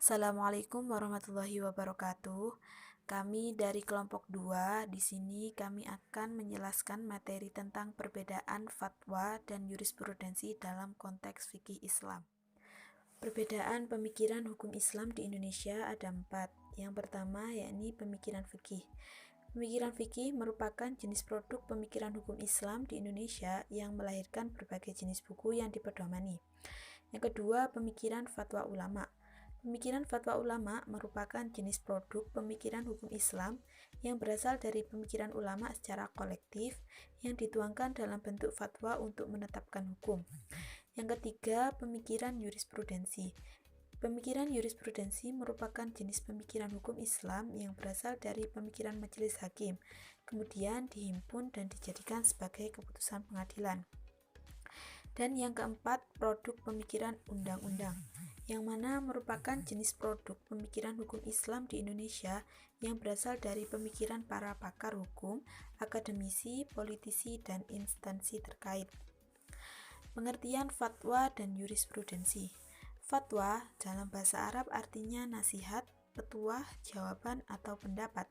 Assalamualaikum warahmatullahi wabarakatuh. Kami dari kelompok 2, di sini kami akan menjelaskan materi tentang perbedaan fatwa dan jurisprudensi dalam konteks fikih Islam. Perbedaan pemikiran hukum Islam di Indonesia ada 4. Yang pertama yakni pemikiran fikih. Pemikiran fikih merupakan jenis produk pemikiran hukum Islam di Indonesia yang melahirkan berbagai jenis buku yang dipedomani. Yang kedua, pemikiran fatwa ulama. Pemikiran fatwa ulama merupakan jenis produk pemikiran hukum Islam yang berasal dari pemikiran ulama secara kolektif yang dituangkan dalam bentuk fatwa untuk menetapkan hukum. Yang ketiga, pemikiran jurisprudensi. Pemikiran jurisprudensi merupakan jenis pemikiran hukum Islam yang berasal dari pemikiran majelis hakim, kemudian dihimpun dan dijadikan sebagai keputusan pengadilan. Dan yang keempat, produk pemikiran undang-undang, yang mana merupakan jenis produk pemikiran hukum Islam di Indonesia yang berasal dari pemikiran para pakar hukum, akademisi, politisi, dan instansi terkait. Pengertian fatwa dan jurisprudensi. Fatwa dalam bahasa Arab artinya nasihat, petuah, jawaban, atau pendapat.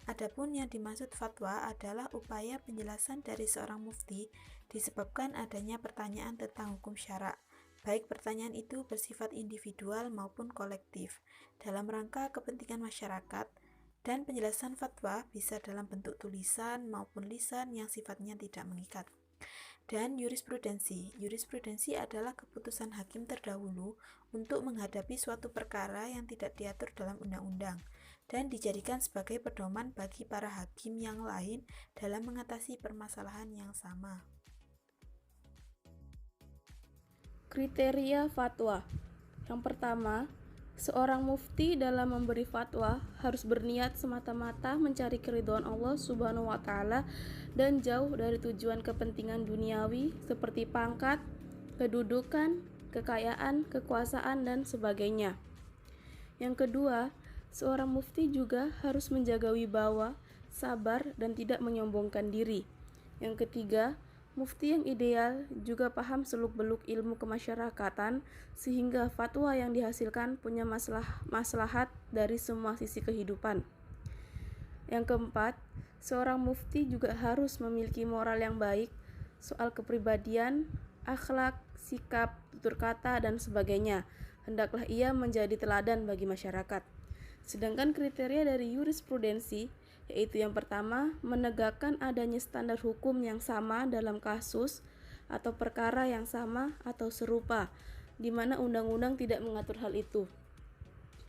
Adapun yang dimaksud fatwa adalah upaya penjelasan dari seorang mufti disebabkan adanya pertanyaan tentang hukum syara, baik pertanyaan itu bersifat individual maupun kolektif, dalam rangka kepentingan masyarakat, dan penjelasan fatwa bisa dalam bentuk tulisan maupun lisan yang sifatnya tidak mengikat. Dan jurisprudensi. Jurisprudensi adalah keputusan hakim terdahulu untuk menghadapi suatu perkara yang tidak diatur dalam undang-undang dan dijadikan sebagai pedoman bagi para hakim yang lain dalam mengatasi permasalahan yang sama. Kriteria fatwa. Yang pertama, seorang mufti dalam memberi fatwa harus berniat semata-mata mencari keridhaan Allah Subhanahu wa taala dan jauh dari tujuan kepentingan duniawi seperti pangkat, kedudukan, kekayaan, kekuasaan, dan sebagainya. Yang kedua, seorang mufti juga harus menjaga wibawa, sabar, dan tidak menyombongkan diri. Yang ketiga, mufti yang ideal juga paham seluk-beluk ilmu kemasyarakatan sehingga fatwa yang dihasilkan punya maslahat dari semua sisi kehidupan. Yang keempat, seorang mufti juga harus memiliki moral yang baik soal kepribadian, akhlak, sikap, tutur kata, dan sebagainya. Hendaklah ia menjadi teladan bagi masyarakat. Sedangkan kriteria dari jurisprudensi, yaitu yang pertama, menegakkan adanya standar hukum yang sama dalam kasus atau perkara yang sama atau serupa, di mana undang-undang tidak mengatur hal itu.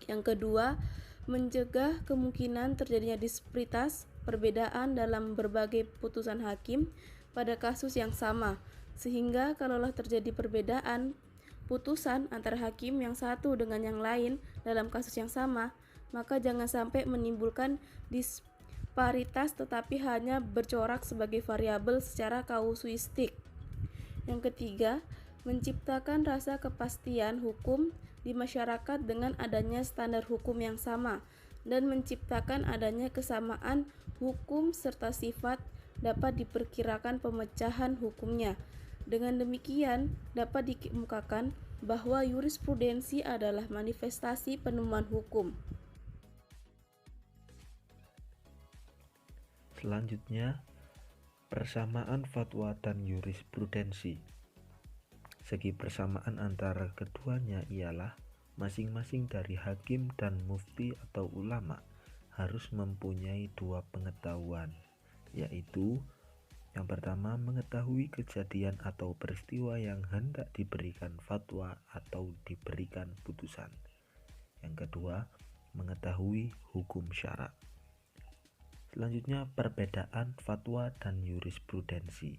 Yang kedua, mencegah kemungkinan terjadinya disparitas, perbedaan dalam berbagai putusan hakim pada kasus yang sama, sehingga kalaulah terjadi perbedaan putusan antara hakim yang satu dengan yang lain dalam kasus yang sama, maka jangan sampai menimbulkan disparitas tetapi hanya bercorak sebagai variabel secara kasuistik. Yang ketiga, menciptakan rasa kepastian hukum di masyarakat dengan adanya standar hukum yang sama dan menciptakan adanya kesamaan hukum serta sifat dapat diperkirakan pemecahan hukumnya. Dengan demikian, dapat dikemukakan bahwa jurisprudensi adalah manifestasi penemuan hukum. Selanjutnya, persamaan fatwa dan jurisprudensi. Segi persamaan antara keduanya ialah masing-masing dari hakim dan mufti atau ulama harus mempunyai dua pengetahuan, yaitu yang pertama, mengetahui kejadian atau peristiwa yang hendak diberikan fatwa atau diberikan putusan. Yang kedua, mengetahui hukum syara. Selanjutnya, perbedaan fatwa dan jurisprudensi.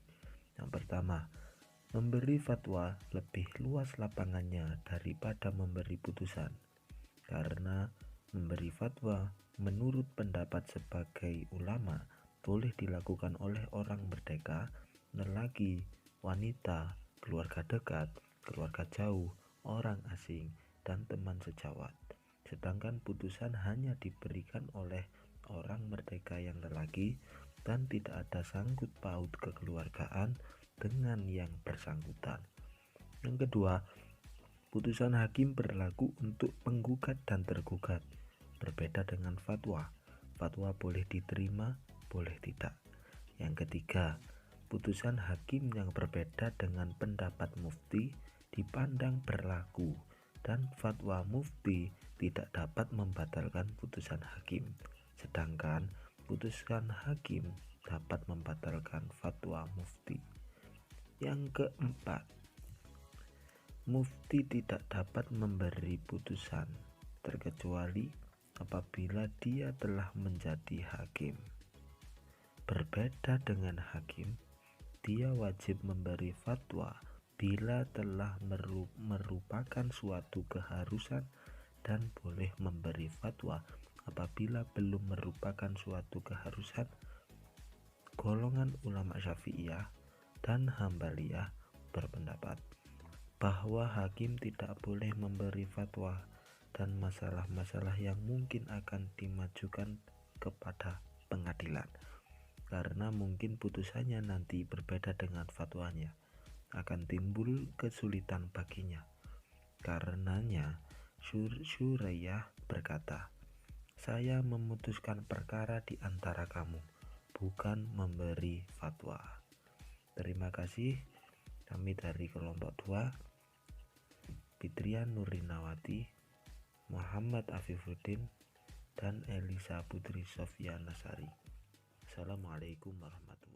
Yang pertama, memberi fatwa lebih luas lapangannya daripada memberi putusan, karena memberi fatwa menurut pendapat sebagai ulama boleh dilakukan oleh orang merdeka, lelaki, wanita, keluarga dekat, keluarga jauh, orang asing, dan teman sejawat. Sedangkan putusan hanya diberikan oleh orang merdeka yang lelaki dan tidak ada sangkut paut kekeluargaan dengan yang bersangkutan. Yang kedua, Putusan hakim berlaku untuk penggugat dan tergugat, berbeda dengan fatwa. Fatwa boleh diterima, boleh tidak. Yang ketiga, putusan hakim yang berbeda dengan pendapat mufti dipandang berlaku, dan fatwa mufti tidak dapat membatalkan putusan hakim, sedangkan putusan hakim dapat membatalkan fatwa mufti. Yang keempat, mufti tidak dapat memberi putusan terkecuali apabila dia telah menjadi hakim. Berbeda dengan hakim, dia wajib memberi fatwa bila telah merupakan suatu keharusan dan boleh memberi fatwa apabila belum merupakan suatu keharusan. Golongan ulama Syafi'iyah dan Hambaliyah berpendapat bahwa hakim tidak boleh memberi fatwa dan masalah-masalah yang mungkin akan dimajukan kepada pengadilan, karena mungkin putusannya nanti berbeda dengan fatwanya, akan timbul kesulitan baginya. Karenanya Syuraiyah berkata, "Saya memutuskan perkara di antara kamu, bukan memberi fatwa." Terima kasih. Kami dari kelompok 2, Fitrian Nurinawati, Muhammad Afifuddin, dan Elisa Putri Sofia Nasari. Assalamualaikum warahmatullahi wabarakatuh.